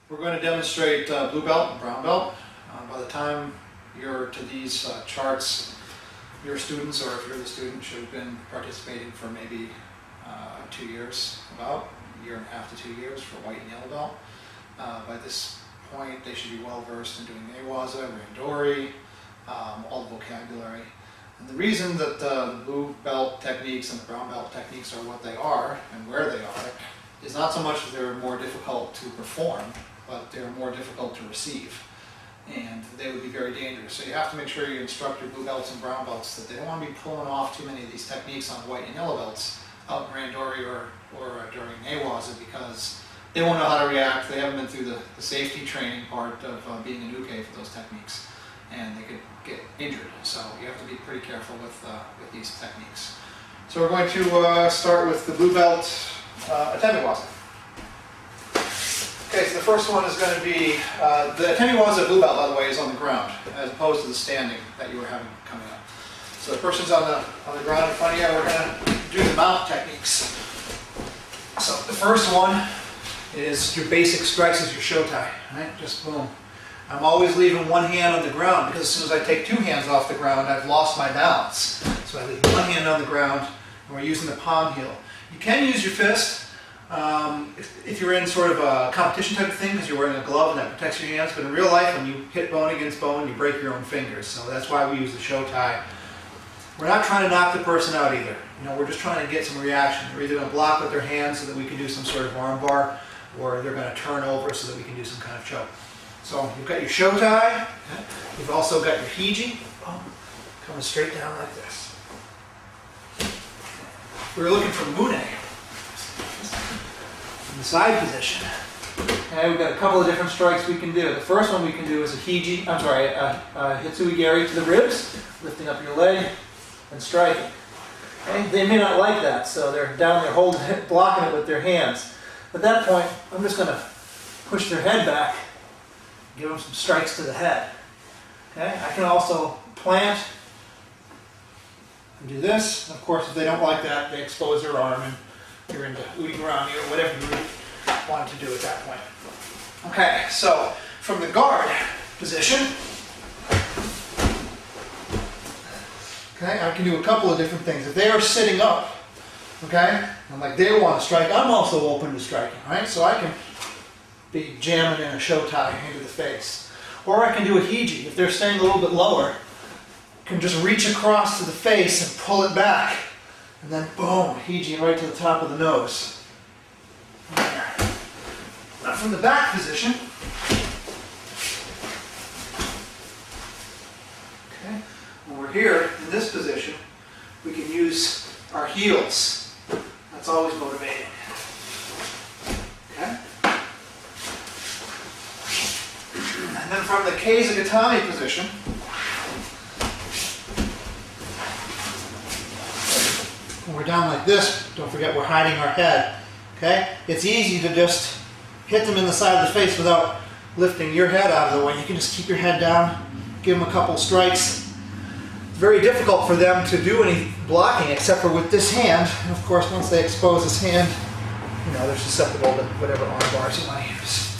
We're going to demonstrate blue belt and brown belt. By the time you're to these charts, your students, or if you're the student, should have been participating for maybe 2 years, about a year and a half to 2 years for white and yellow belt. By this point, they should be well versed in doing newaza, randori, all the vocabulary. And the reason that the blue belt techniques and the brown belt techniques are what they are and where they are is not so much that they're more difficult to perform, but they're more difficult to receive. And they would be very dangerous. So you have to make sure you instruct your blue belts and brown belts that they don't want to be pulling off too many of these techniques on white and yellow belts out in randori or during newaza, because they won't know how to react. They haven't been through the safety training part of being a nuke for those techniques, and they could get injured. So you have to be pretty careful with these techniques. So we're going to start with the blue belt Atemi waza. Okay, so the first one is going to be, the Atemi waza blue belt, by the way, is on the ground, as opposed to the standing that you were having coming up. So the person's on the ground in front of you. We're going to do the mount techniques. So the first one is your basic strikes is your shotai, right? Just boom. I'm always leaving one hand on the ground, because as soon as I take two hands off the ground, I've lost my balance. So I leave one hand on the ground, and we're using the palm heel. You can use your fist if you're in sort of a competition type of thing, because you're wearing a glove and that protects your hands. But in real life, when you hit bone against bone, you break your own fingers. So that's why we use the shotai. We're not trying to knock the person out either. You know, we're just trying to get some reaction. They're either going to block with their hands so that we can do some sort of arm bar, or they're going to turn over so that we can do some kind of choke. So you've got your shotai. You've also got your hiji, coming straight down like this. We're looking for mune in the side position. Okay, we've got a couple of different strikes we can do. The first one we can do is a hiji, hitsui geri to the ribs, lifting up your leg and striking. Okay? They may not like that, so they're down there holding it, blocking it with their hands. At that point, I'm just going to push their head back, give them some strikes to the head. Okay? I can also plant and do this. And of course, if they don't like that, they expose their arm and you're into udigarami or whatever you want to do at that point. Okay, so from the guard position, okay, I can do a couple of different things. If they are sitting up, okay, and like they want to strike, I'm also open to striking, right? So I can be jamming in a shotai into the face. Or I can do a hiji. If they're staying a little bit lower, I can just reach across to the face and pull it back. And then boom, hiji right to the top of the nose. There. Now from the back position, okay, when we're here in this position, we can use our heels. That's always motivating. Okay? And then from the Atemi position, when we're down like this, don't forget we're hiding our head. Okay? It's easy to just hit them in the side of the face without lifting your head out of the way. You can just keep your head down, give them a couple strikes. It's very difficult for them to do any blocking except for with this hand. And of course, once they expose this hand, you know, they're susceptible to whatever arm bars you want to use.